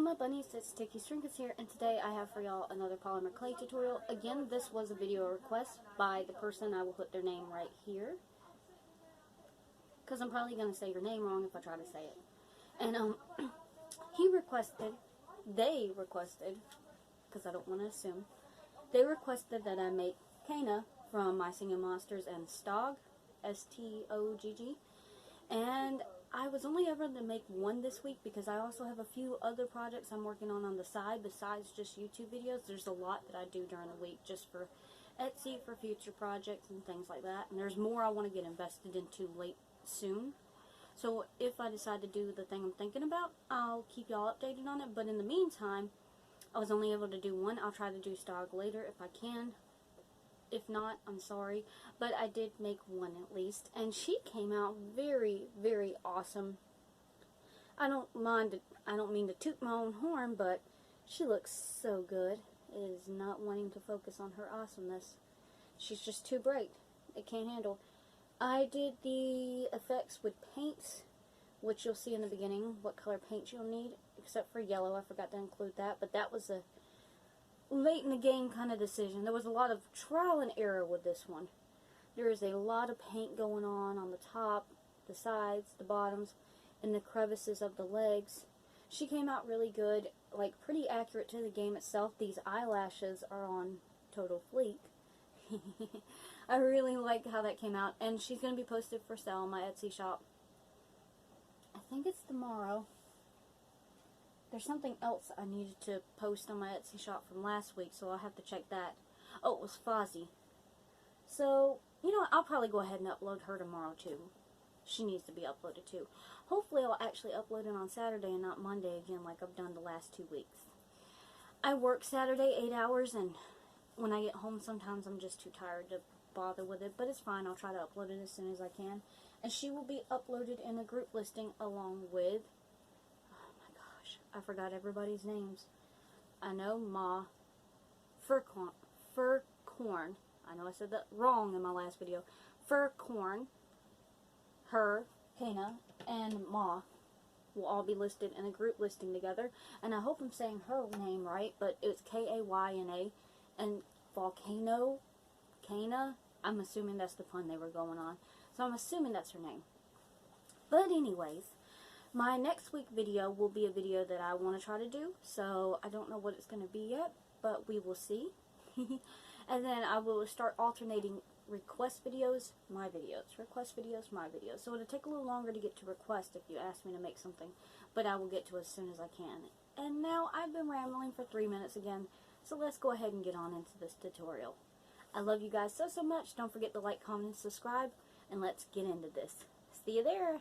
my bunnies, it's Sticky Strinkers here, and today I have for y'all another polymer clay tutorial. Again, this was a video request by the person. I will put their name right here, because I'm probably going to say your name wrong if I try to say it. And they requested, because I don't want to assume, they requested that I make Kayna from My Singing Monsters and Stog, S-T-O-G-G, and I was only able to make one this week because I also have a few other projects I'm working on the side besides just YouTube videos. There's a lot that I do during the week just for Etsy, for future projects and things like that. And there's more I want to get invested into soon. So if I decide to do the thing I'm thinking about, I'll keep y'all updated on it. But in the meantime, I was only able to do one. I'll try to do Stog later if I can. If not, I'm sorry, but I did make one at least, and she came out very, very awesome. I don't mean to toot my own horn, but she looks so good. It is not wanting to focus on her awesomeness. She's just too bright. It can't handle. I did the effects with paints, which you'll see in the beginning, what color paint you'll need, except for yellow. I forgot to include that, but that was a late in the game kind of decision. There was a lot of trial and error with this one. There is a lot of paint going on the top, the sides, the bottoms, and the crevices of the legs. She came out really good, like pretty accurate to the game itself. These eyelashes are on total fleek. I really like how that came out, and she's going to be posted for sale on my Etsy shop. I think it's tomorrow. There's something else I needed to post on my Etsy shop from last week, so I'll have to check that. Oh, it was Fozzie. So, you know what, I'll probably go ahead and upload her tomorrow, too. She needs to be uploaded, too. Hopefully, I'll actually upload it on Saturday and not Monday again like I've done the last 2 weeks. I work Saturday 8 hours, and when I get home, sometimes I'm just too tired to bother with it, but it's fine. I'll try to upload it as soon as I can. And she will be uploaded in a group listing along with... I forgot everybody's names. I know Ma, Furcorn. I know I said that wrong in my last video. Furcorn, her, Kayna, and Ma will all be listed in a group listing together. And I hope I'm saying her name right, but it's K-A-Y-N-A. And Volcano, Kayna, I'm assuming that's the pun they were going on. So I'm assuming that's her name. But anyways, my next week video will be a video that I want to try to do, so I don't know what it's going to be yet, but we will see. And then I will start alternating request videos, my videos, request videos, my videos. So it'll take a little longer to get to request if you ask me to make something, but I will get to it as soon as I can. And now I've been rambling for 3 minutes again, so let's go ahead and get on into this tutorial. I love you guys so much. Don't forget to like, comment, and subscribe, and let's get into this. See you there.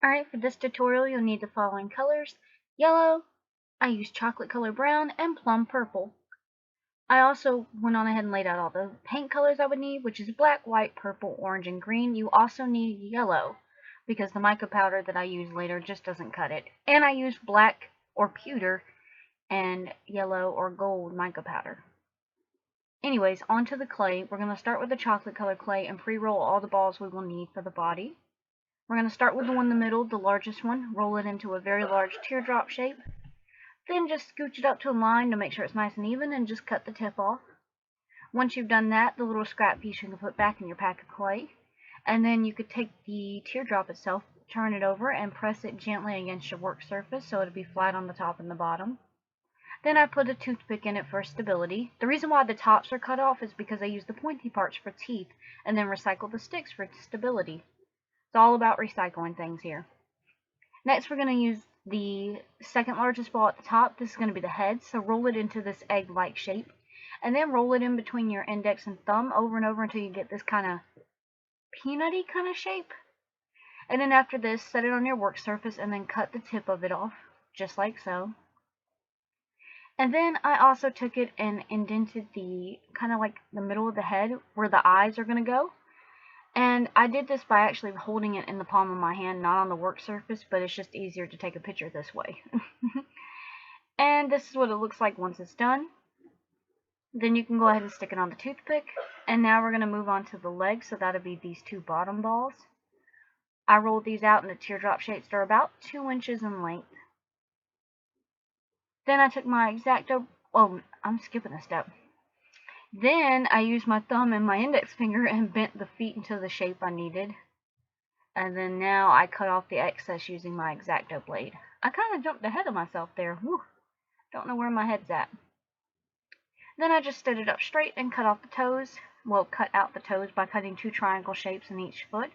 Alright, for this tutorial you'll need the following colors: yellow, I used chocolate color brown, and plum purple. I also went on ahead and laid out all the paint colors I would need, which is black, white, purple, orange, and green. You also need yellow, because the mica powder that I use later just doesn't cut it. And I used black or pewter and yellow or gold mica powder. Anyways, onto the clay. We're going to start with the chocolate color clay and pre-roll all the balls we will need for the body. We're going to start with the one in the middle, the largest one, roll it into a very large teardrop shape. Then just scooch it up to a line to make sure it's nice and even, and just cut the tip off. Once you've done that, the little scrap piece you can put back in your pack of clay. And then you could take the teardrop itself, turn it over, and press it gently against your work surface so it'll be flat on the top and the bottom. Then I put a toothpick in it for stability. The reason why the tops are cut off is because I use the pointy parts for teeth, and then recycle the sticks for stability. It's all about recycling things here. Next, we're going to use the second largest ball at the top. This is going to be the head, so roll it into this egg-like shape. And then roll it in between your index and thumb over and over until you get this kind of peanutty kind of shape. And then after this, set it on your work surface and then cut the tip of it off, just like so. And then I also took it and indented the kind of like the middle of the head where the eyes are going to go. And I did this by actually holding it in the palm of my hand, not on the work surface, but it's just easier to take a picture this way. And this is what it looks like once it's done. Then you can go ahead and stick it on the toothpick. And now we're going to move on to the legs, so that'll be these two bottom balls. I rolled these out in the teardrop shapes. They're about 2 inches in length. Then I took my X-Acto, oh, I'm skipping a step. Then I used my thumb and my index finger and bent the feet into the shape I needed. And then now I cut off the excess using my X-Acto blade. I kind of jumped ahead of myself there. Whew. Don't know where my head's at. Then I just stood it up straight and cut off the toes. Well, cut out the toes by cutting 2 triangle shapes in each foot.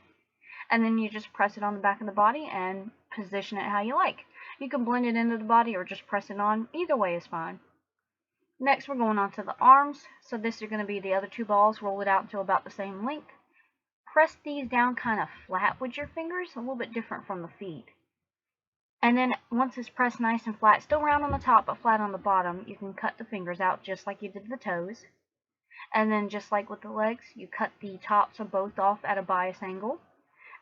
And then you just press it on the back of the body and position it how you like. You can blend it into the body or just press it on. Either way is fine. Next, we're going on to the arms. So this is going to be the other 2 balls. Roll it out until about the same length. Press these down kind of flat with your fingers, a little bit different from the feet. And then once it's pressed nice and flat, still round on the top but flat on the bottom, you can cut the fingers out just like you did the toes. And then just like with the legs, you cut the tops of both off at a bias angle.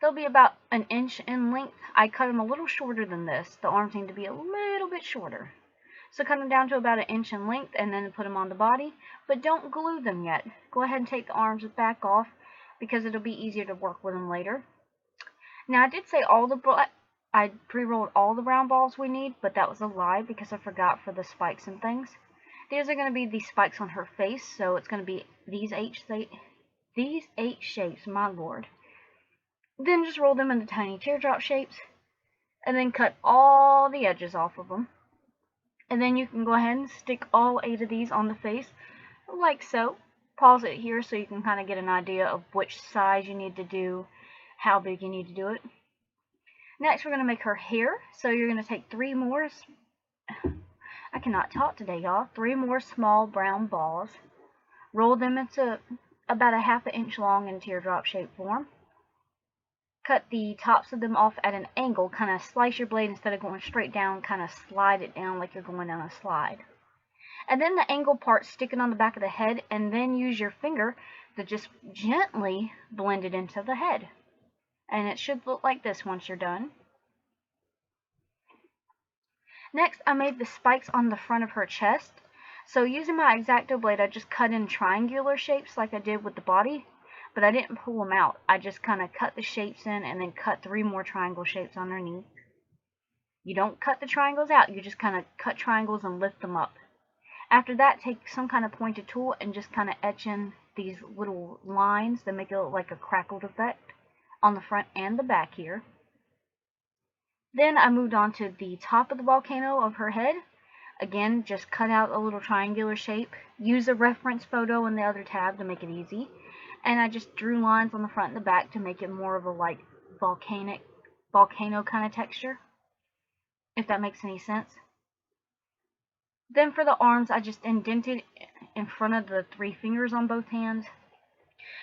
They'll be about 1 inch in length. I cut them a little shorter than this. The arms need to be a little bit shorter. So cut them down to about 1 inch in length and then put them on the body. But don't glue them yet. Go ahead and take the arms back off because it'll be easier to work with them later. Now I did say I pre-rolled all the round balls we need, but that was a lie because I forgot for the spikes and things. These are going to be the spikes on her face, so it's going to be these 8 shapes, my lord. Then just roll them into tiny teardrop shapes, and then cut all the edges off of them. And then you can go ahead and stick all 8 of these on the face, like so. Pause it here so you can kind of get an idea of which size you need to do, how big you need to do it. Next, we're going to make her hair. So you're going to take 3 more, I cannot talk today, y'all, 3 more small brown balls. Roll them into about a 1/2 inch long in teardrop shape form. Cut the tops of them off at an angle, kind of slice your blade instead of going straight down, kind of slide it down like you're going down a slide. And then the angle part, stick it on the back of the head, and then use your finger to just gently blend it into the head. And it should look like this once you're done. Next, I made the spikes on the front of her chest. So using my X-Acto blade, I just cut in triangular shapes like I did with the body, but I didn't pull them out. I just kind of cut the shapes in and then cut 3 more triangle shapes underneath. You don't cut the triangles out, you just kind of cut triangles and lift them up. After that, take some kind of pointed tool and just kind of etch in these little lines that make it look like a crackled effect on the front and the back here. Then I moved on to the top of the volcano of her head. Again, just cut out a little triangular shape. Use a reference photo in the other tab to make it easy. And I just drew lines on the front and the back to make it more of a like volcano kind of texture, if that makes any sense. Then for the arms, I just indented in front of the 3 fingers on both hands.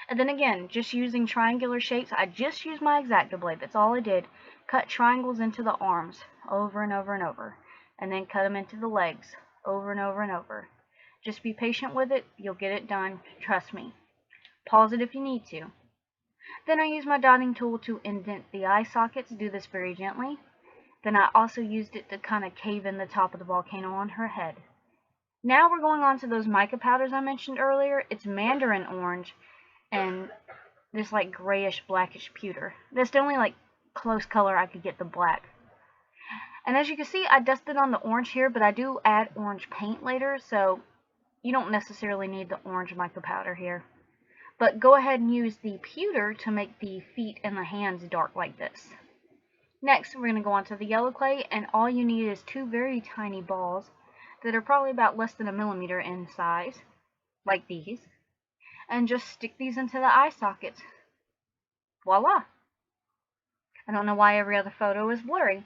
And then again, just using triangular shapes, I just used my X-Acto blade, that's all I did. Cut triangles into the arms, over and over and over. And then cut them into the legs, over and over and over. Just be patient with it, you'll get it done, trust me. Pause it if you need to. Then I used my dotting tool to indent the eye sockets, do this very gently. Then I also used it to kind of cave in the top of the volcano on her head. Now we're going on to those mica powders I mentioned earlier. It's mandarin orange and this like grayish blackish pewter. That's the only like close color I could get the black. And as you can see, I dusted on the orange here, but I do add orange paint later, so you don't necessarily need the orange mica powder here. But go ahead and use the pewter to make the feet and the hands dark like this. Next, we're going to go on to the yellow clay, and all you need is 2 very tiny balls that are probably about less than 1 millimeter in size, like these, and just stick these into the eye sockets. Voila! I don't know why every other photo is blurry.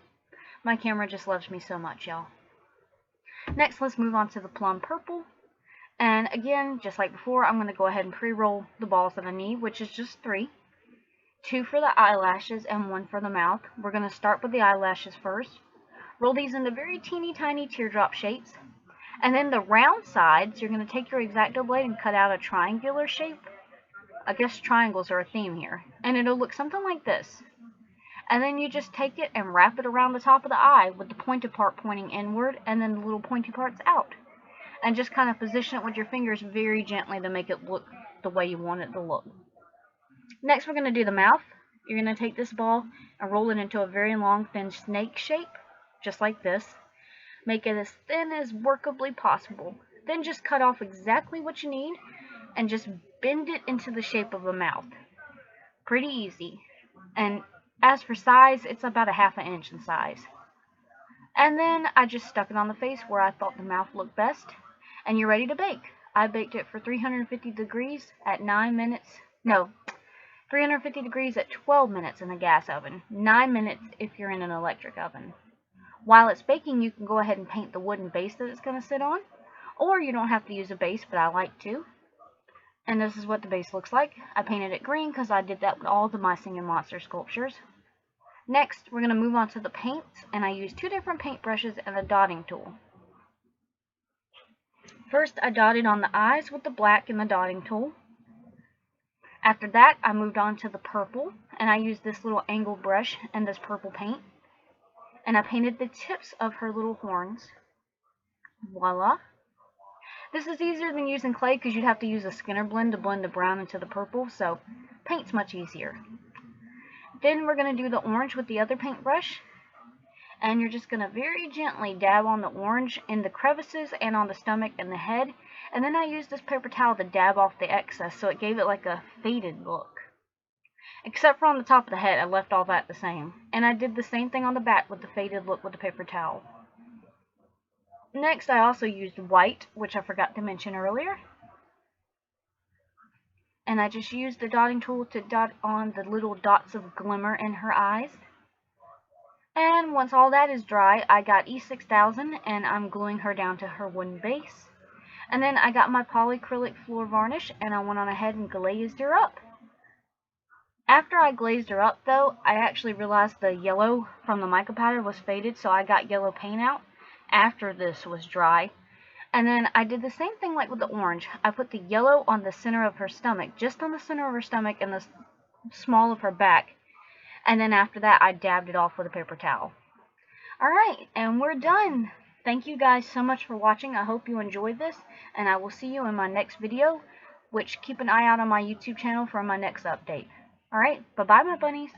My camera just loves me so much, y'all. Next, let's move on to the plum purple. And again, just like before, I'm going to go ahead and pre-roll the balls that I need, which is just 3. 2 for the eyelashes and 1 for the mouth. We're going to start with the eyelashes first. Roll these into very teeny tiny teardrop shapes. And then the round sides, you're going to take your X-Acto blade and cut out a triangular shape. I guess triangles are a theme here. And it'll look something like this. And then you just take it and wrap it around the top of the eye with the pointed part pointing inward and then the little pointy parts out. And just kind of position it with your fingers very gently to make it look the way you want it to look. Next, we're going to do the mouth. You're going to take this ball and roll it into a very long, thin snake shape, just like this. Make it as thin as workably possible. Then just cut off exactly what you need and just bend it into the shape of a mouth. Pretty easy. And as for size, it's about a ½ inch in size. And then I just stuck it on the face where I thought the mouth looked best. And you're ready to bake. I baked it for 350 degrees at 9 minutes. No, 350 degrees at 12 minutes in the gas oven. 9 minutes if you're in an electric oven. While it's baking, you can go ahead and paint the wooden base that it's going to sit on. Or you don't have to use a base, but I like to. And this is what the base looks like. I painted it green because I did that with all the My Singing Monster sculptures. Next, we're going to move on to the paints, and I used 2 different paint brushes and a dotting tool. First, I dotted on the eyes with the black and the dotting tool. After that, I moved on to the purple, and I used this little angle brush and this purple paint. And I painted the tips of her little horns. Voila! This is easier than using clay because you'd have to use a Skinner blend to blend the brown into the purple, so paint's much easier. Then we're going to do the orange with the other paintbrush. And you're just going to very gently dab on the orange in the crevices and on the stomach and the head. And then I used this paper towel to dab off the excess so it gave it like a faded look. Except for on the top of the head, I left all that the same. And I did the same thing on the back with the faded look with the paper towel. Next, I also used white, which I forgot to mention earlier. And I just used the dotting tool to dot on the little dots of glimmer in her eyes. And once all that is dry, I got E6000 and I'm gluing her down to her wooden base. And then I got my polyacrylic floor varnish and I went on ahead and glazed her up. After I glazed her up though, I actually realized the yellow from the mica powder was faded, so I got yellow paint out after this was dry. And then I did the same thing like with the orange. I put the yellow on the center of her stomach, just on the center of her stomach and the small of her back. And then after that, I dabbed it off with a paper towel. Alright, and we're done. Thank you guys so much for watching. I hope you enjoyed this, and I will see you in my next video, which keep an eye out on my YouTube channel for my next update. Alright, bye-bye my bunnies.